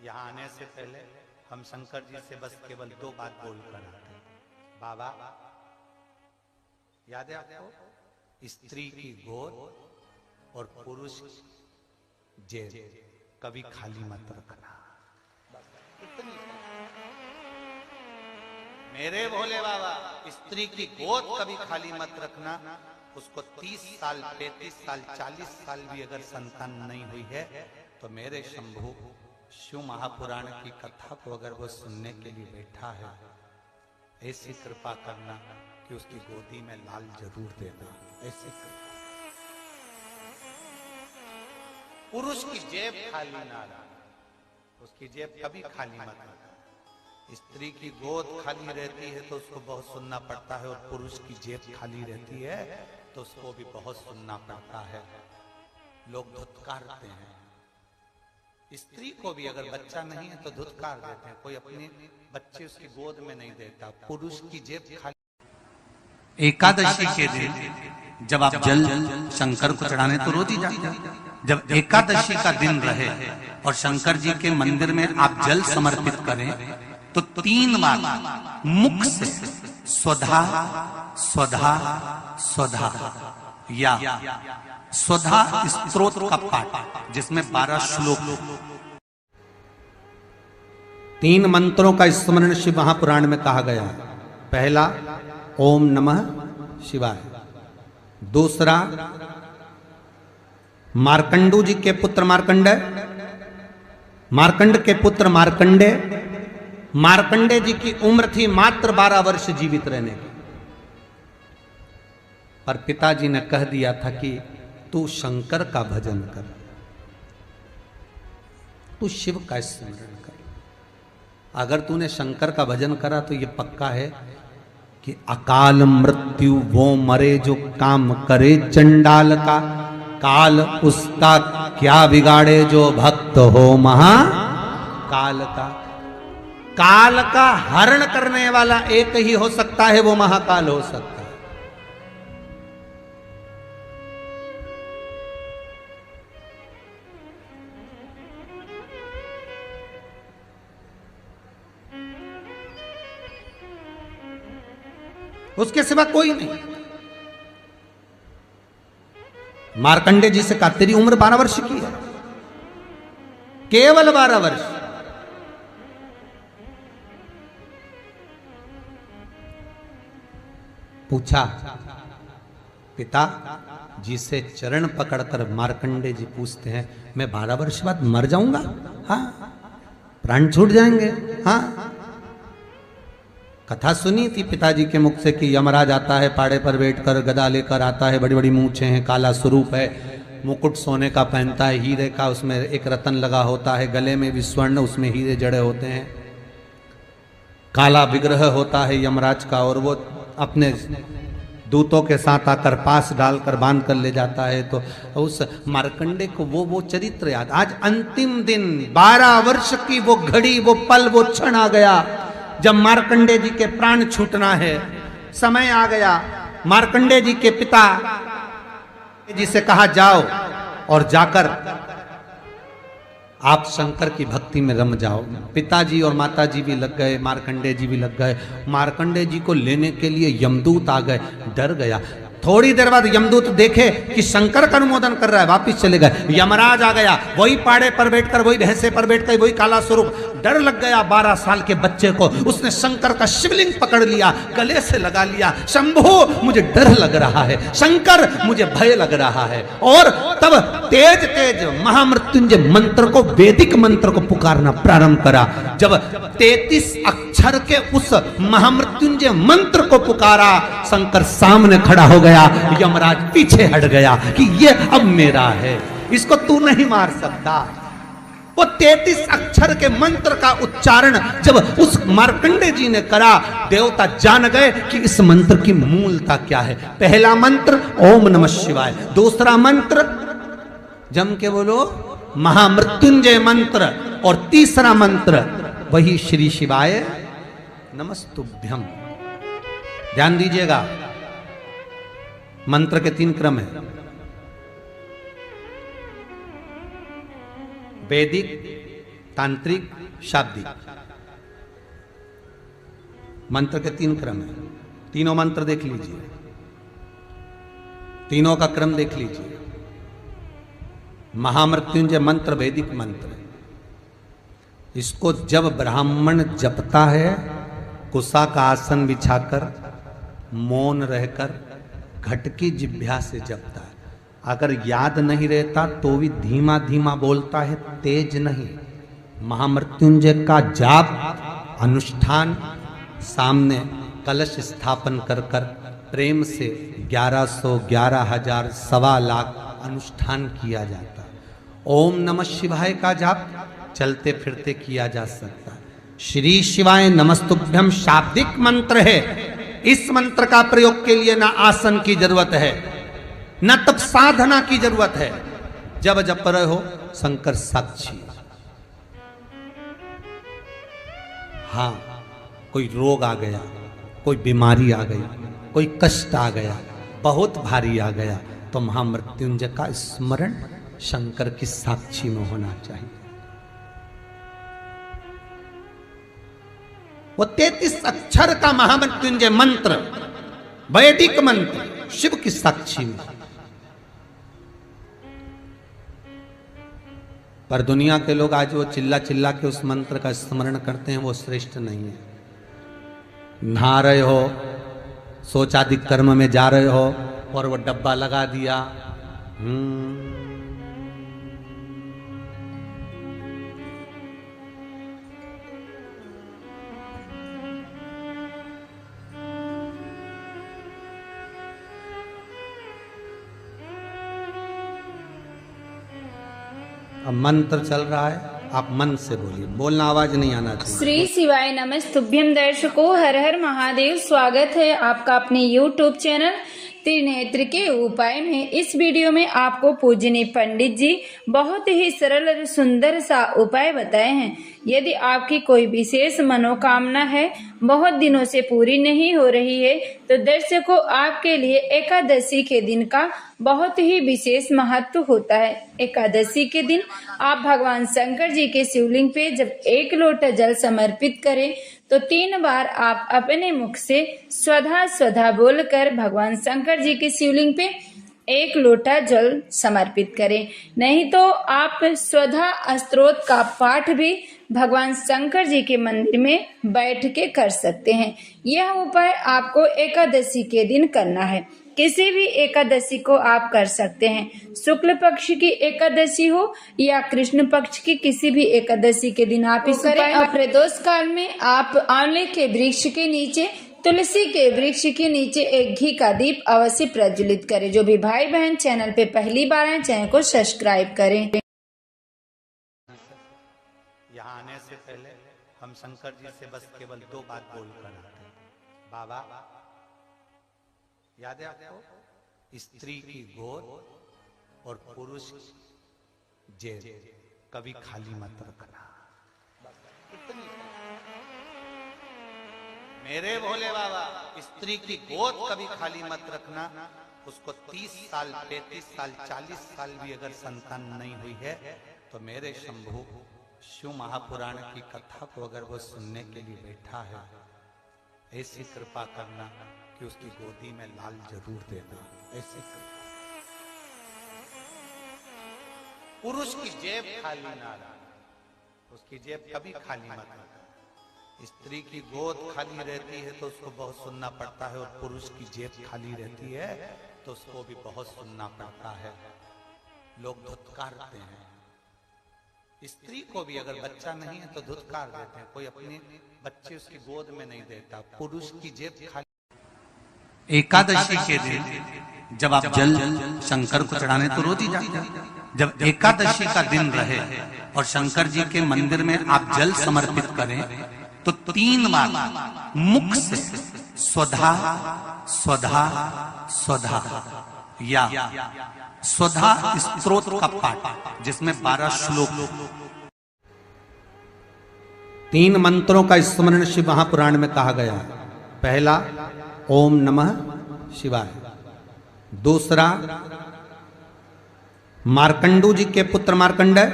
यहाँ आने से पहले हम शंकर जी से बस केवल 2 बात बोल कर आते। बाबा, याद है आपको? स्त्री की गोद और पुरुष जेब कभी खाली मत रखना। मेरे भोले बाबा, स्त्री की गोद कभी खाली मत रखना। उसको 30 साल, 35 साल, 40 साल भी अगर संतान नहीं हुई है तो मेरे शंभु शिव महापुराण की कथा को अगर वो सुनने के लिए बैठा है, ऐसी कृपा करना कि उसकी गोदी में लाल जरूर देना। ऐसी कृपा। पुरुष की जेब खाली ना रखना, उसकी जेब कभी खाली मत रखना। स्त्री की गोद खाली रहती है तो उसको बहुत सुनना पड़ता है, और पुरुष की जेब खाली रहती है तो उसको भी बहुत सुनना पड़ता है। लोग धुतकारते हैं। स्त्री को भी अगर बच्चा नहीं है तो धुतकार देते हैं, कोई अपने बच्चे उसकी गोद में नहीं देता। पुरुष की जेब खाली। एकादशी के दिन जब आप जल शंकर को चढ़ाने तो रोज ही जाते हैं। जब एकादशी का दिन रहे और शंकर जी के मंदिर में आप जल समर्पित करें तो 3 बार मुख से स्वधा स्वधा स्वधा या स्वधा स्तोत्र का पाठ, जिसमें 12 श्लोक, 3 मंत्रों का स्मरण शिव महापुराण में कहा गया है। पहला ओम नमः शिवाय, दूसरा मार्कंडू जी के पुत्र मार्कंडेय, मार्कंड के पुत्र मार्कंडे। मार्कंडे जी की उम्र थी मात्र 12 वर्ष जीवित रहने की, पर पिताजी ने कह दिया था कि तू शंकर का भजन कर, तू शिव का स्मरण कर। अगर तूने शंकर का भजन करा तो ये पक्का है कि अकाल मृत्यु वो मरे जो काम करे चंडाल का, काल उसका क्या बिगाड़े जो भक्त हो महाकाल का। काल का हरण करने वाला एक ही हो सकता है, वो महाकाल हो सकता है। उसके सिवा कोई नहीं। मार्कंडे जी से कहा तेरी उम्र 12 वर्ष की है, केवल 12 वर्ष। पूछा पिता जी से चरण पकड़कर मार्कंडे जी पूछते हैं, मैं 12 वर्ष बाद मर जाऊंगा? हाँ, प्राण छूट जाएंगे। हाँ, कथा सुनी थी पिताजी के मुख से कि यमराज आता है, पाड़े पर बैठकर गदा लेकर आता है, बड़ी बड़ी मूंछें हैं, काला स्वरूप है, मुकुट सोने का पहनता है, हीरे का, उसमें एक रतन लगा होता है, गले में भी स्वर्ण, उसमें हीरे जड़े होते हैं, काला विग्रह होता है यमराज का, और वो अपने दूतों के साथ आकर पास डालकर बांध कर ले जाता है। तो उस मार्कंडे को वो चरित्र याद। आज अंतिम दिन, 12 वर्ष की वो घड़ी, वो पल, वो क्षण आ गया जब मार्कंडे जी के प्राण छूटना है। समय आ गया। मार्कंडे जी के पिता जी से कहा जाओ और जाकर आप शंकर की भक्ति में रम जाओ। पिताजी और माताजी भी लग गए, मार्कंडे जी भी लग गए। मार्कंडे जी को लेने के लिए यमदूत आ गए, डर गया। थोड़ी देर बाद यमदूत देखे कि शंकर का अनुमोदन कर रहा है, वापिस चले गए। यमराज आ गया, वही पाड़े पर बैठकर, वही भैंसे पर बैठकर, वही काला स्वरूप। डर लग गया 12 साल के बच्चे को। उसने शंकर का शिवलिंग पकड़ लिया, गले से लगा लिया, शंभो मुझे डर लग रहा है, शंकर मुझे भय लग रहा है। और तब तेज तेज महामृत्युंजय मंत्र को, वैदिक मंत्र को पुकारना प्रारंभ करा। जब 33 अक्षर के उस महामृत्युंजय मंत्र को पुकारा, शंकर सामने खड़ा हो गया। यमराज पीछे हट गया कि ये अब मेरा है, इसको तू नहीं मार सकता। वो 33 अक्षर के मंत्र का उच्चारण जब उस मार्कंडे जी ने करा, देवता जान गए कि इस मंत्र की मूलता क्या है। पहला मंत्र ओम नमः शिवाय, दूसरा मंत्र जम के बोलो महामृत्युंजय मंत्र, और तीसरा मंत्र वही श्री शिवाय नमस्तुभ्यम। ध्यान दीजिएगा, मंत्र के 3 क्रम है। वैदिक, तांत्रिक, शाब्दिक। मंत्र के 3 क्रम है, तीनों मंत्र देख लीजिए, तीनों का क्रम देख लीजिए। महामृत्युंजय मंत्र वैदिक मंत्र, इसको जब ब्राह्मण जपता है कुशा का आसन बिछाकर मौन रहकर घट की जिह्वा से जपता है। अगर याद नहीं रहता तो भी धीमा धीमा बोलता है, तेज नहीं। महामृत्युंजय का जाप अनुष्ठान सामने कलश स्थापन कर कर प्रेम से 1100, 11,000, 1.25 लाख अनुष्ठान किया जाता है। ओम नमः शिवाय का जाप चलते फिरते किया जा सकता है। श्री शिवाय नमस्तुभ्यम शाब्दिक मंत्र है। इस मंत्र का प्रयोग के लिए ना आसन की जरूरत है, न तब साधना की जरूरत है। जब जप रहे हो शंकर साक्षी। हाँ, कोई रोग आ गया, कोई बीमारी आ गई, कोई कष्ट आ गया, बहुत भारी आ गया, तो महामृत्युंजय का स्मरण शंकर की साक्षी में होना चाहिए। वो 33 अक्षर का महामृत्युंजय मंत्र, वैदिक मंत्र, शिव की साक्षी में। पर दुनिया के लोग आज वो चिल्ला चिल्ला के उस मंत्र का स्मरण करते हैं, वो श्रेष्ठ नहीं है। नहा रहे हो, सोचादि कर्म में जा रहे हो और वो डब्बा लगा दिया, अब मंत्र चल रहा है, आप मन से बोलिए, बोलना आवाज नहीं आना चाहिए। श्री शिवाय नमस्तुभ्यम दर्शकों, हर हर महादेव। स्वागत है आपका अपने YouTube चैनल त्रिनेत्र के उपाय में। इस वीडियो में आपको पूजनीय पंडित जी बहुत ही सरल और सुंदर सा उपाय बताए हैं। यदि आपकी कोई विशेष मनोकामना है, बहुत दिनों से पूरी नहीं हो रही है, तो दर्शकों आपके लिए एकादशी के दिन का बहुत ही विशेष महत्व होता है। एकादशी के दिन आप भगवान शंकर जी के शिवलिंग पे जब 1 लोटा जल समर्पित करें तो 3 बार आप अपने मुख से स्वधा स्वधा बोलकर भगवान शंकर जी के शिवलिंग पे 1 लोटा जल समर्पित करें। नहीं तो आप स्वधा स्तोत्र का पाठ भी भगवान शंकर जी के मंदिर में बैठ के कर सकते हैं। यह उपाय आपको एकादशी के दिन करना है। किसी भी एकादशी को आप कर सकते हैं। शुक्ल पक्ष की एकादशी हो या कृष्ण पक्ष की किसी भी एकादशी के दिन आप इस करें। और प्रदोष काल में आप आंवले के वृक्ष के नीचे, तुलसी के वृक्ष के नीचे एक घी का दीप अवश्य प्रज्वलित करें। जो भी भाई बहन चैनल पे पहली बार आए, चैनल को सब्सक्राइब करें। यहाँ आने से पहले हम शंकर जी से बस केवल 2 बात बोल कर आते हैं। बाबा, याद है आपको? स्त्री की गोद और पुरुष जेब कभी खाली मत रखना। मेरे भोले बाबा, स्त्री की गोद कभी खाली मत रखना। उसको 30 साल, 35 साल, 40 साल भी अगर संतान नहीं हुई है तो मेरे शंभु शिव महापुराण की कथा को अगर वो सुनने के लिए बैठा है, ऐसी कृपा करना कि उसकी गोदी में लाल जरूर देना। ऐसी पुरुष की जेब खाली ना रखना, उसकी जेब कभी खाली मत रखना। स्त्री की गोद खाली रहती है तो उसको बहुत सुनना पड़ता है, और पुरुष की जेब खाली रहती है तो उसको भी बहुत सुनना पड़ता है। लोग धुतकारते हैं। स्त्री को भी अगर बच्चा नहीं है तो धुतकार देते हैं। कोई अपने बच्चे उसकी गोद में नहीं देता। पुरुष की जेब खाली। एकादशी के दिन जब आप जल शंकर को चढ़ाने तो रोज ही जाते हैं। जब एकादशी का दिन रहे और शंकर जी के मंदिर में आप जल समर्पित करें तो 3 बार मुख से स्वधा स्वधा स्वधा या स्वधा स्तोत्र का पाठ, जिसमें 12 श्लोक। 3 मंत्रों का स्मरण शिव महापुराण में कहा गया। पहला ओम नमः शिवाय, दूसरा मार्कंडू जी के पुत्र मार्कंडेय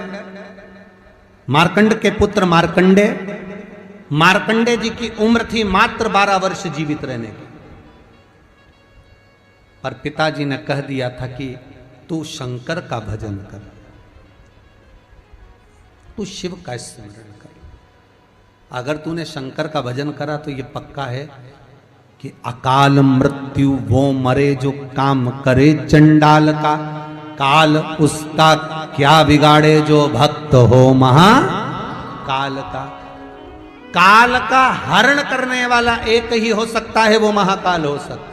मार्कंड के पुत्र मार्कंडे जी की उम्र थी मात्र 12 वर्ष जीवित रहने की, पर पिताजी ने कह दिया था कि तू शंकर का भजन कर, तू शिव का स्मरण कर। अगर तूने शंकर का भजन करा तो ये पक्का है कि अकाल मृत्यु वो मरे जो काम करे चंडाल का, काल उसका क्या बिगाड़े जो भक्त हो महाकाल का। काल का हरण करने वाला एक ही हो सकता है, वो महाकाल हो सकता है।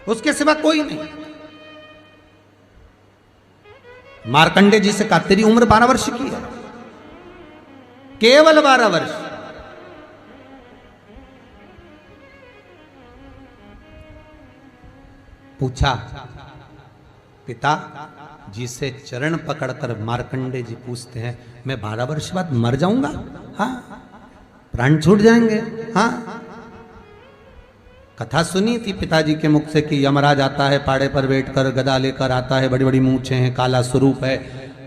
उसके सिवा कोई नहीं। मार्कंडे जी से कहा तेरी उम्र 12 वर्ष की है, केवल 12 वर्ष। पूछा पिता जी से चरण पकड़कर मार्कंडे जी पूछते हैं, मैं 12 वर्ष बाद मर जाऊंगा? हाँ, प्राण छूट जाएंगे। हाँ, कथा सुनी थी पिताजी के मुख से कि यमराज आता है, पाड़े पर बैठकर गदा लेकर आता है, बड़ी बड़ी मूंछें हैं, काला स्वरूप है,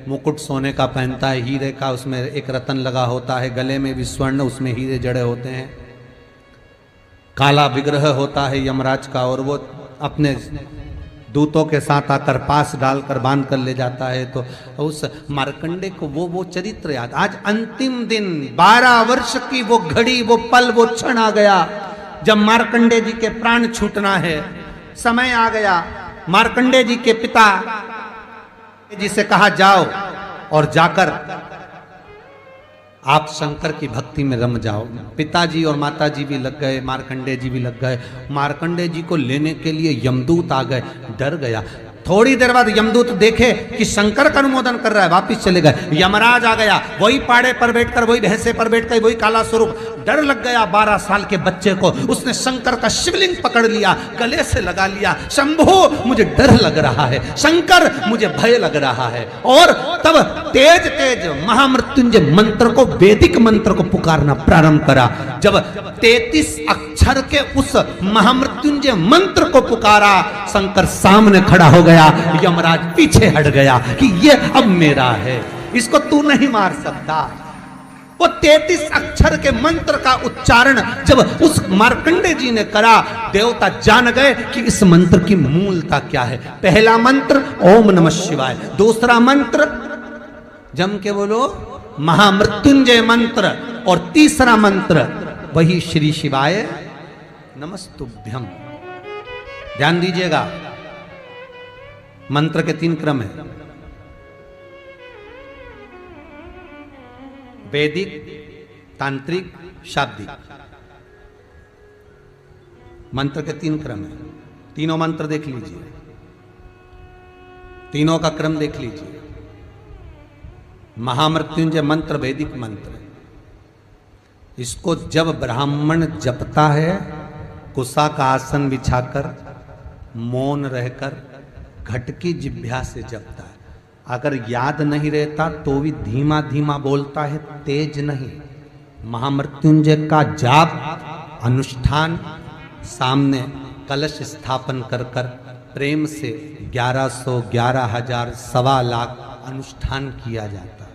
मुकुट सोने का पहनता है, हीरे का, उसमें एक रतन लगा होता है, गले में भी स्वर्ण, उसमें हीरे जड़े होते हैं, काला विग्रह होता है यमराज का, और वो अपने दूतों के साथ आकर पास डालकर बांध कर ले जाता है। तो उस मार्कंडे को वो चरित्र याद। आज अंतिम दिन, 12 वर्ष की वो घड़ी, वो पल, वो क्षण आ गया जब मार्कंडे जी के प्राण छूटना है। समय आ गया। मार्कंडे जी के पिता जी से कहा जाओ और जाकर आप शंकर की भक्ति में रम जाओ। पिताजी और माताजी भी लग गए, मार्कंडे जी भी लग गए। मार्कंडे जी को लेने के लिए यमदूत आ गए। डर गया। थोड़ी देर बाद यमदूत देखे कि शंकर का अनुमोदन कर रहा है, वापिस चले गए। यमराज आ गया, वही पाड़े पर बैठकर, वही भैंसे पर बैठकर, वही काला स्वरूप। डर लग गया 12 साल के बच्चे को। उसने शंकर का शिवलिंग पकड़ लिया, गले से लगा लिया। शंभो मुझे डर लग रहा है, शंकर मुझे भय लग रहा है। और तब तेज तेज महामृत्युंजय मंत्र को, वैदिक मंत्र को पुकारना प्रारंभ करा। जब 33 अक्षर के उस महामृत्युंजय मंत्र को पुकारा, शंकर सामने खड़ा हो गया। यमराज पीछे हट गया कि ये अब मेरा है, इसको तू नहीं मार सकता। वो 33 अक्षर के मंत्र का उच्चारण जब उस मार्कंडे जी ने करा, देवता जान गए कि इस मंत्र की मूलता क्या है। पहला मंत्र ओम नमः शिवाय, दूसरा मंत्र जम के बोलो महामृत्युंजय मंत्र, और तीसरा मंत्र वही श्री शिवाय नमस्तुभ्यम। ध्यान दीजिएगा, मंत्र के 3 क्रम है। वैदिक, तांत्रिक, शाब्दिक। मंत्र के 3 क्रम है। तीनों मंत्र देख लीजिए, तीनों का क्रम देख लीजिए। महामृत्युंजय मंत्र वैदिक मंत्र, इसको जब ब्राह्मण जपता है, कुसा का आसन बिछाकर, मौन रहकर, घट की जिह्वा से जपता है। अगर याद नहीं रहता तो भी धीमा धीमा बोलता है, तेज नहीं। महामृत्युंजय का जाप, अनुष्ठान, सामने कलश स्थापन कर कर प्रेम से 1100, 11,000, 1.25 लाख अनुष्ठान किया जाता है।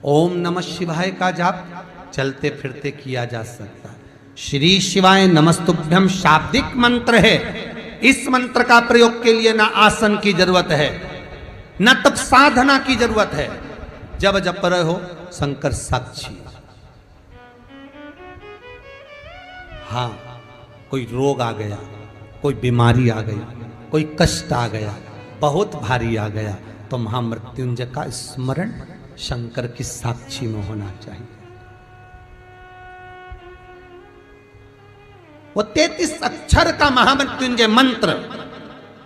ओम नमः शिवाय का जाप चलते फिरते किया जा सकता है। श्री शिवाय नमस्तुभ्यम शाब्दिक मंत्र है। इस मंत्र का प्रयोग के लिए ना आसन की जरूरत है, न तब साधना की जरूरत है। जब जप रहे हो शंकर साक्षी। हाँ, कोई रोग आ गया, कोई बीमारी आ गई, कोई कष्ट आ गया, बहुत भारी आ गया, तो महामृत्युंजय का स्मरण शंकर की साक्षी में होना चाहिए। वो 33 अक्षर का महामृत्युंजय मंत्र,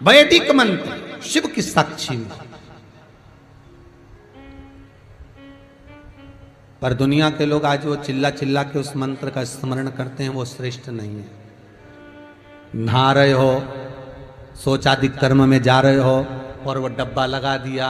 वैदिक मंत्र, शिव की साक्षी में। पर दुनिया के लोग आज वो चिल्ला चिल्ला के उस मंत्र का स्मरण करते हैं, वो श्रेष्ठ नहीं है। नहा रहे हो, सोचादिक कर्म में जा रहे हो और वो डब्बा लगा दिया,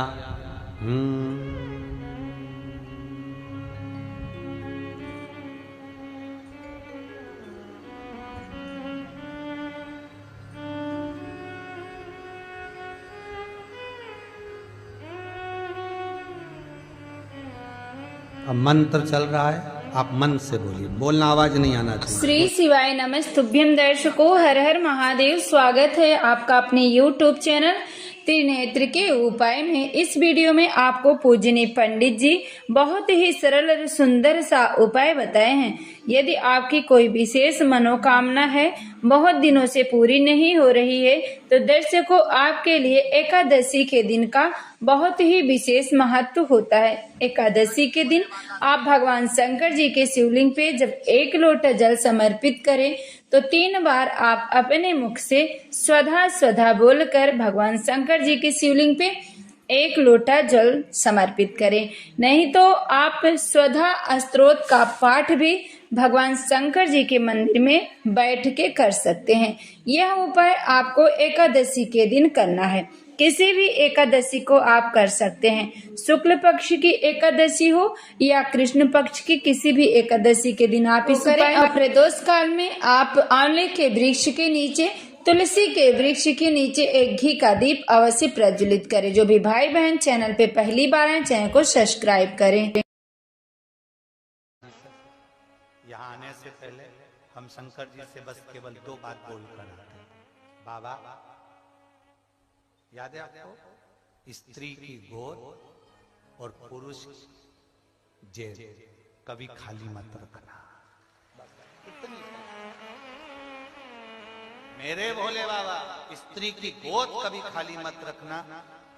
अब मंत्र चल रहा है, आप मन से बोलिए, बोलना आवाज नहीं आना चाहिए। श्री शिवाय नमस्तुभ्यम दर्शकों, हर हर महादेव। स्वागत है आपका अपने YouTube चैनल त्रिनेत्र के उपाय में। इस वीडियो में आपको पूजनीय पंडित जी बहुत ही सरल और सुंदर सा उपाय बताए हैं। यदि आपकी कोई विशेष मनोकामना है, बहुत दिनों से पूरी नहीं हो रही है, तो दर्शकों आपके लिए एकादशी के दिन का बहुत ही विशेष महत्व होता है। एकादशी के दिन आप भगवान शंकर जी के शिवलिंग पे जब 1 लोटा जल समर्पित करें तो 3 बार आप अपने मुख से स्वधा स्वधा बोलकर भगवान शंकर जी के शिवलिंग पे 1 लोटा जल समर्पित करें। नहीं तो आप स्वधा स्तोत्र का पाठ भी भगवान शंकर जी के मंदिर में बैठ के कर सकते हैं। यह उपाय आपको एकादशी के दिन करना है। किसी भी एकादशी को आप कर सकते हैं। शुक्ल पक्ष की एकादशी हो या कृष्ण पक्ष की किसी भी एकादशी के दिन आप इस करें। और प्रदोष काल में आप आंवले के वृक्ष के नीचे, तुलसी के वृक्ष के नीचे एक घी का दीप अवश्य प्रज्वलित करें। जो भी भाई बहन चैनल पे पहली बार आए, चैनल को सब्सक्राइब करें। यहाँ आने से पहले हम शंकर जी से बस केवल 2 बात बोल कर आते हैं। बाबा, याद है आपको, स्त्री की गोद और पुरुष जेब कभी खाली मत रखना। मेरे भोले बाबा, स्त्री की गोद कभी खाली मत रखना।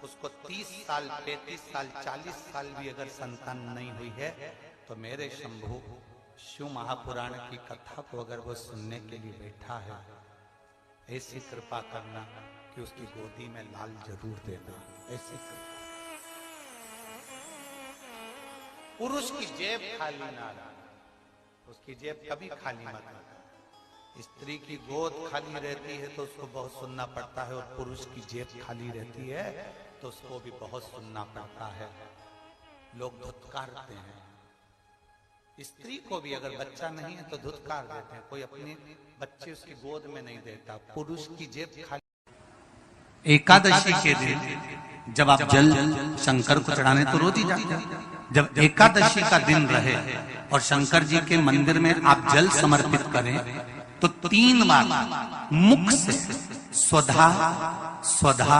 उसको 30 साल, 35 साल, 40 साल भी अगर संतान नहीं हुई है तो मेरे शंभु शिव महापुराण की कथा को अगर वो सुनने के लिए बैठा है, ऐसी कृपा करना कि उसकी गोदी में लाल जरूर देना। ऐसी पुरुष की जेब खाली ना रखना, उसकी जेब कभी खाली मत रखना। स्त्री की गोद खाली रहती है तो उसको बहुत सुनना पड़ता है, और पुरुष की जेब खाली रहती है तो उसको भी बहुत सुनना पड़ता है। लोग धुतकारते हैं। स्त्री को भी अगर बच्चा नहीं है तो धुतकार देते हैं। कोई अपने बच्चे उसकी गोद में नहीं देता। पुरुष की जेब खाली। एकादशी के दिन जब आप जल शंकर को चढ़ाने तो रोज ही जाते हैं। जब एकादशी का दिन रहे और शंकर जी के मंदिर में आप जल समर्पित करें तो 3 बार मुख से स्वधा स्वधा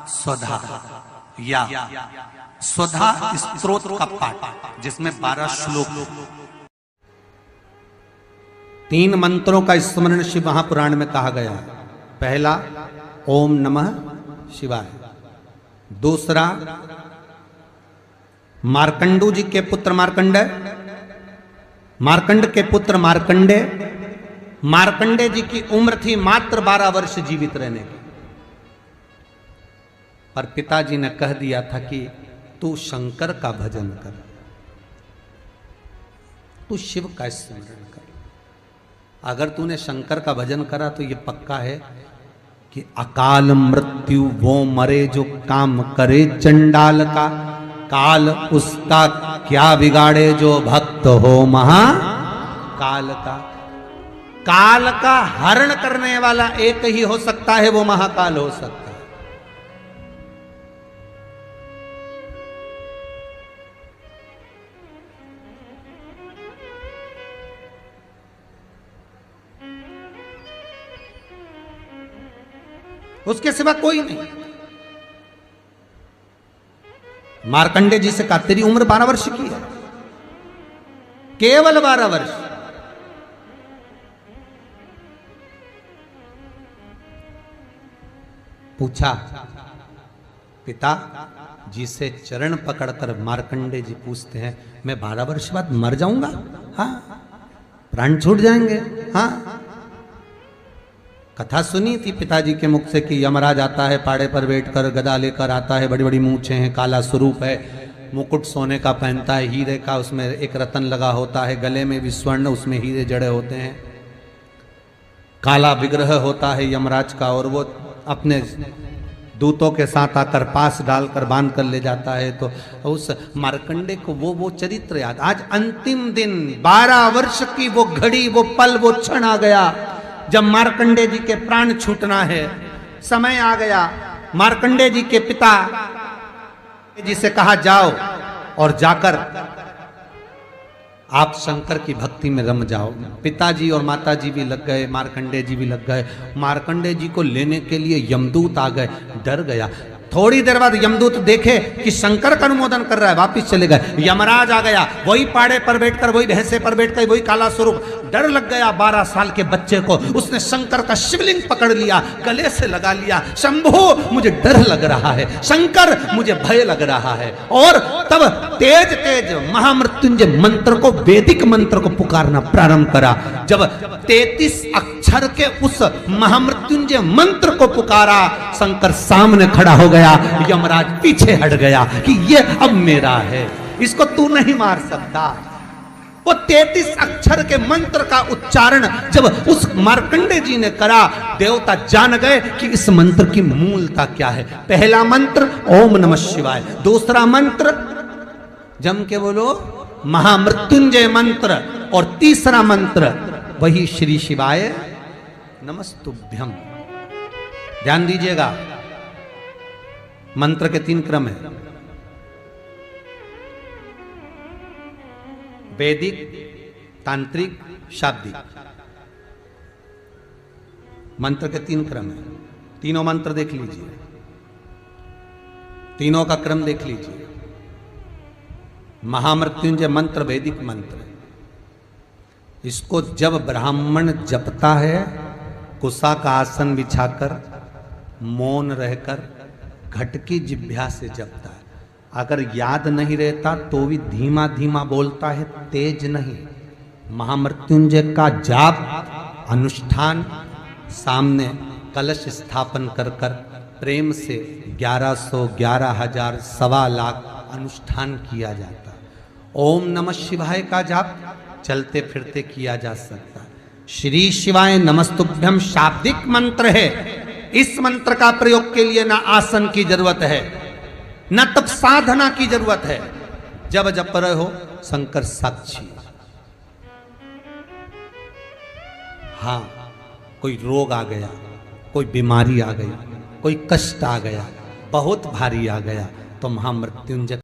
स्वधा या स्वधा स्तोत्र का पाठ, जिसमें 12 श्लोक। 3 मंत्रों का स्मरण शिव महापुराण में कहा गया है। पहला ओम नमः शिवाय, दूसरा मार्कंडू जी के पुत्र मार्कंडे, मार्कंड के पुत्र मार्कंडे, मार्कंडे जी की उम्र थी मात्र 12 वर्ष जीवित रहने की, पर पिताजी ने कह दिया था कि तू शंकर का भजन कर, तू शिव का स्मरण कर। अगर तूने शंकर का भजन करा तो ये पक्का है कि अकाल मृत्यु वो मरे जो काम करे चंडाल का, काल उसका क्या बिगाड़े जो भक्त हो महाकाल का। काल का हरण करने वाला एक ही हो सकता है, वो महाकाल हो सकता है। उसके सिवा कोई नहीं। मार्कंडे जी से कहा तेरी उम्र 12 वर्ष की है, केवल 12 वर्ष। पूछा पिता जी से चरण पकड़कर मार्कंडे जी पूछते हैं, मैं 12 वर्ष बाद मर जाऊंगा? हाँ, प्राण छूट जाएंगे। हाँ, कथा सुनी थी पिताजी के मुख से कि यमराज आता है, पाड़े पर बैठकर गदा लेकर आता है, बड़ी बड़ी मूंछें हैं, काला स्वरूप है, मुकुट सोने का पहनता है, हीरे का, उसमें एक रतन लगा होता है, गले में भी स्वर्ण, उसमें हीरे जड़े होते हैं, काला विग्रह होता है यमराज का, और वो अपने दूतों के साथ आकर पास डालकर बांध कर ले जाता है। तो उस मार्कंडे को वो चरित्र याद। आज अंतिम दिन 12 वर्ष की वो घड़ी, वो पल, वो क्षण आ गया जब मार्कंडे जी के प्राण छूटना है। समय आ गया। मार्कंडे जी के पिता जी से कहा जाओ और जाकर आप शंकर की भक्ति में रम जाओ। पिताजी और माताजी भी लग गए, मार्कंडेय जी भी लग गए। मार्कंडेय जी को लेने के लिए यमदूत आ गए, डर गया। थोड़ी देर बाद यमदूत देखे कि शंकर का अनुमोदन कर रहा है, वापिस चले गए। यमराज आ गया, वही पाड़े पर बैठकर, वही भैंसे पर बैठकर, वही काला स्वरूप। डर लग गया 12 साल के बच्चे को। उसने शंकर का शिवलिंग पकड़ लिया, गले से लगा लिया, शंभो मुझे डर लग रहा है, शंकर मुझे भय लग रहा है। और तब तेज तेज महामृत्युंजय मंत्र को, वैदिक मंत्र को पुकारना प्रारंभ करा। जब 33 अक्षर के उस महामृत्युंजय मंत्र को पुकारा, शंकर सामने खड़ा हो गया। यमराज पीछे हट गया कि ये अब मेरा है, इसको तू नहीं मार सकता। वो 33 अक्षर के मंत्र का उच्चारण जब उस मार्कंडेय जी ने करा, देवता जान गए कि इस मंत्र की मूलता क्या है। पहला मंत्र ओम नमः शिवाय, दूसरा मंत्र जम के बोलो महामृत्युंजय मंत्र, और तीसरा मंत्र वही श्री शिवाय नमस्तुभ्यम। ध्यान दीजिएगा, मंत्र के 3 क्रम है, वैदिक, तांत्रिक, शाब्दिक। मंत्र के 3 क्रम है। तीनों मंत्र देख लीजिए, तीनों का क्रम देख लीजिए। महामृत्युंजय मंत्र वैदिक मंत्र, इसको जब ब्राह्मण जपता है, कुशा का आसन बिछाकर, मौन रहकर, घट की जिह्वा से जपता है। अगर याद नहीं रहता तो भी धीमा धीमा बोलता है, तेज नहीं। महामृत्युंजय का जाप, अनुष्ठान, सामने कलश स्थापन कर कर प्रेम से 1100, 11,000, 1.25 लाख अनुष्ठान किया जाता है। ओम नमः शिवाय का जाप चलते फिरते किया जा सकता है। श्री शिवाय नमस्तुभ्यम शाब्दिक मंत्र है। इस मंत्र का प्रयोग के लिए ना आसन की जरूरत है, न तब साधना की जरूरत है। जब जप रहे हो शंकर साक्षी। हाँ, कोई रोग आ गया, कोई बीमारी आ गई, कोई कष्ट आ गया, बहुत भारी आ गया, तो महामृत्युंजय